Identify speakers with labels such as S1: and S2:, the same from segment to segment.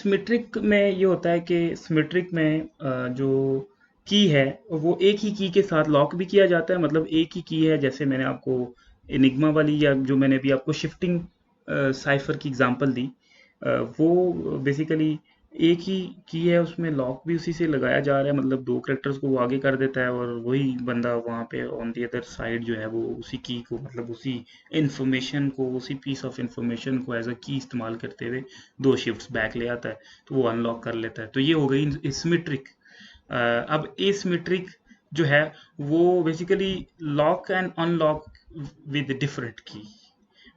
S1: Symmetric में ये होता है कि सिमेट्रिक में जो की है वो एक ही की के साथ लॉक भी किया जाता है, मतलब एक ही की है। जैसे मैंने आपको एनिग्मा वाली या जो मैंने अभी आपको शिफ्टिंग साइफर की एग्जांपल दी, वो बेसिकली एक ही की है, उसमें लॉक भी उसी से लगाया जा रहा है, मतलब दो करेक्टर्स को वो आगे कर देता है और वही बंदा वहाँ पे ऑन दी अदर साइड जो है वो उसी की को, मतलब उसी इंफॉर्मेशन को, उसी पीस ऑफ इंफॉर्मेशन को एज अ की इस्तेमाल करते हुए दो शिफ्ट्स बैक ले आता है, तो वो अनलॉक कर लेता है। तो ये हो गई सिमेट्रिक। अब एसिमेट्रिक जो है वो basically lock and unlock with different की।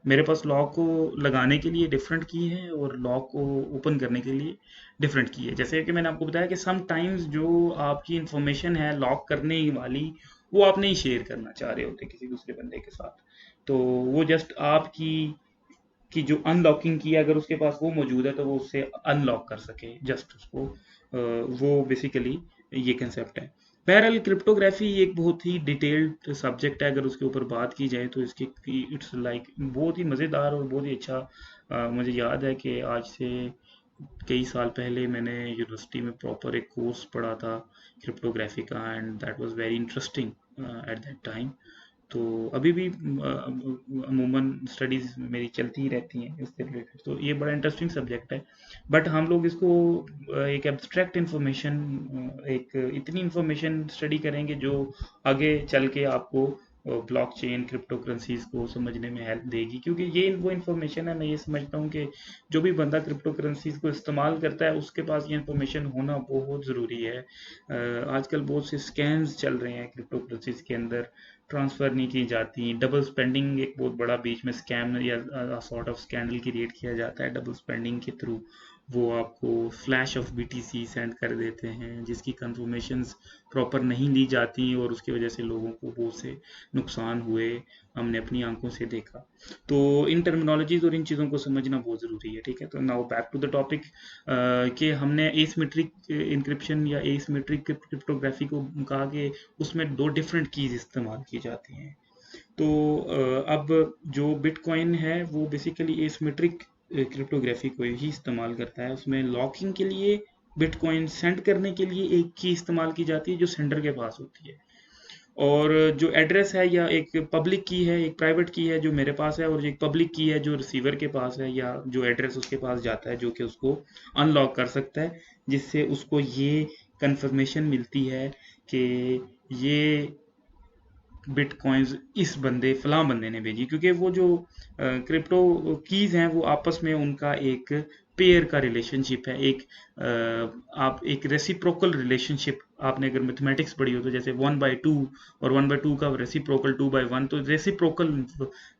S1: मेरे पास लॉक को लगाने के लिए डिफरेंट की है और लॉक को ओपन करने के लिए डिफरेंट की है। जैसे कि मैंने आपको बताया कि सम टाइम्स जो आपकी इंफॉर्मेशन है लॉक करने वाली, वो आप नहीं शेयर करना चाह रहे होते किसी दूसरे बंदे के साथ, तो वो जस्ट आपकी कि जो अनलॉकिंग की है, अगर उसके पास वो मौजूद है तो वो उससे अनलॉक कर सके जस्ट उसको। वो बेसिकली ये कंसेप्ट है। बहरहाल क्रिप्टोग्राफी एक बहुत ही डिटेल्ड सब्जेक्ट है, अगर उसके ऊपर बात की जाए तो इसकी इट्स लाइक बहुत ही मज़ेदार और बहुत ही अच्छा। मुझे याद है कि आज से कई साल पहले मैंने यूनिवर्सिटी में प्रॉपर एक कोर्स पढ़ा था क्रिप्टोग्राफी का, and that was very interesting at that time. तो अभी भी अमूमन स्टडीज़ मेरी चलती ही रहती हैं इससे रिलेटेड, तो ये बड़ा इंटरेस्टिंग सब्जेक्ट है। बट हम लोग इसको एक एब्स्ट्रैक्ट इंफॉर्मेशन, एक इतनी इंफॉर्मेशन स्टडी करेंगे जो आगे चल के आपको ब्लॉकचेन क्रिप्टो करेंसीज को समझने में हेल्प देगी, क्योंकि ये वो इन्फॉर्मेशन है। मैं ये समझता हूँ कि जो भी बंदा क्रिप्टो करेंसीज को इस्तेमाल करता है उसके पास ये इन्फॉर्मेशन होना बहुत ज़रूरी है। आजकल बहुत से स्कैम्स चल रहे हैं क्रिप्टो करेंसीज के अंदर, ट्रांसफ़र नहीं की जाती, डबल स्पेंडिंग एक बहुत बड़ा बीच में स्कैम या सॉर्ट ऑफ स्कैंडल क्रिएट किया जाता है डबल स्पेंडिंग के थ्रू। वो आपको फ्लैश ऑफ बीटीसी सेंड कर देते हैं जिसकी कंफर्मेशंस प्रॉपर नहीं ली जाती, और उसकी वजह से लोगों को बहुत से नुकसान हुए, हमने अपनी आंखों से देखा। तो इन टर्मिनोलॉजीज और इन चीज़ों को समझना बहुत ज़रूरी है। ठीक है, तो now back to the topic कि हमने एसिमेट्रिक इंक्रिप्शन या एसिमेट्रिक क्रिप्टोग्राफी को कहा कि उसमें दो डिफरेंट कीज इस्तेमाल की जाती हैं। तो अब जो बिटकॉइन है वो बेसिकली एसिमेट्रिक क्रिप्टोग्राफी को ही इस्तेमाल करता है। उसमें लॉकिंग के लिए बिटकॉइन सेंड करने के लिए एक की इस्तेमाल की जाती है जो सेंडर के पास होती है, और जो एड्रेस है या एक पब्लिक की है, एक प्राइवेट की है जो मेरे पास है, और एक पब्लिक की है जो रिसीवर के पास है, या जो एड्रेस उसके पास जाता है जो कि उसको अनलॉक कर सकता है, जिससे उसको ये कंफर्मेशन मिलती है कि ये बिटकॉइंस इस बंदे फलां बंदे ने भेजी, क्योंकि वो जो क्रिप्टो कीज हैं वो आपस में उनका एक पेयर का रिलेशनशिप है, एक आप एक रेसिप्रोकल रिलेशनशिप, आपने अगर मैथमेटिक्स पढ़ी हो तो जैसे 1/2 और 1/2 का रेसिप्रोकल 2/1, तो रेसिप्रोकल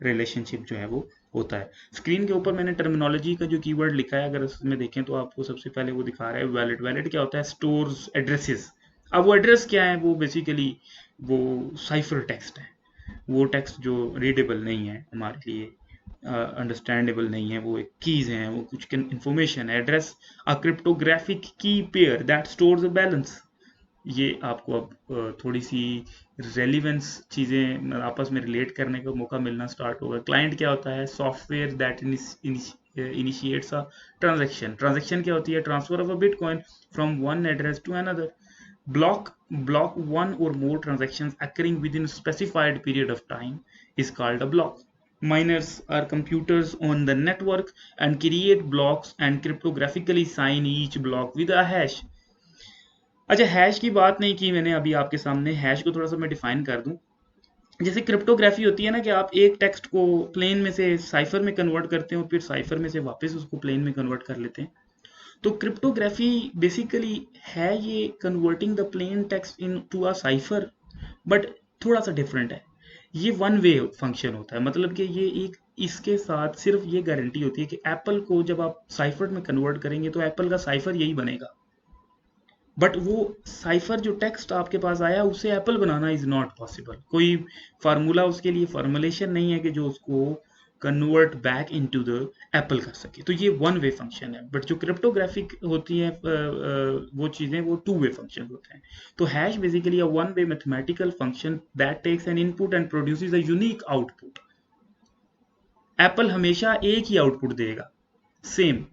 S1: रिलेशनशिप जो है वो होता है। स्क्रीन के ऊपर मैंने टर्मिनोलॉजी का जो कीवर्ड लिखा है, अगर उसमें देखें तो आपको सबसे पहले वो दिखा रहा है वैलिड। वैलिड क्या होता है? Stores addresses. अब वो एड्रेस क्या है? वो बेसिकली वो साइफर टेक्स्ट है, वो टेक्स्ट जो रीडेबल नहीं है हमारे लिए, अंडरस्टैंडेबल नहीं है, वो एक कीज हैं, वो कुछ इंफॉर्मेशन है। एड्रेस अ क्रिप्टोग्राफिक की pair that stores a balance. ये आपको अब थोड़ी सी रेलिवेंस चीज़ें आपस में रिलेट करने का मौका मिलना स्टार्ट होगा। क्लाइंट क्या होता है? Software that initiates a transaction. Transaction क्या होती है? Transfer of a bitcoin from one address to another. Block one or more transactions occurring within a specified period of time is called a block. Miners are computers on the network and create blocks and cryptographically sign each block with a hash. अच्छा, hash की बात नहीं की मैंने अभी आपके सामने, hash को थोड़ा सा मैं डिफाइन कर दूं। जैसे क्रिप्टोग्राफी होती है ना कि आप एक टेक्स्ट को प्लेन में से साइफर में कन्वर्ट करते हैं और फिर साइफर में से वापस उसको प्लेन में कन्वर्ट कर लेते हैं, तो क्रिप्टोग्राफी बेसिकली है ये converting the plain text into a cipher, but थोड़ा सा डिफरेंट है। ये वन वे फंक्शन होता है, मतलब कि ये एक, इसके साथ सिर्फ ये गारंटी होती है कि एप्पल को जब आप साइफर में कन्वर्ट करेंगे तो एप्पल का साइफर यही बनेगा, बट वो साइफर जो टेक्स्ट आपके पास आया उसे apple banana is not possible. कोई फार्मूला उसके लिए, फॉर्मुलेशन नहीं है कि जो उसको convert back into the Apple कर सके। तो ये वन वे फंक्शन है, बट जो क्रिप्टोग्राफिक होती है वो चीज़ें वो टू वे फंक्शन होते हैं। तो hash basically a one way mathematical function that takes an input and produces a unique output. Apple हमेशा एक ही आउटपुट देगा, सेम,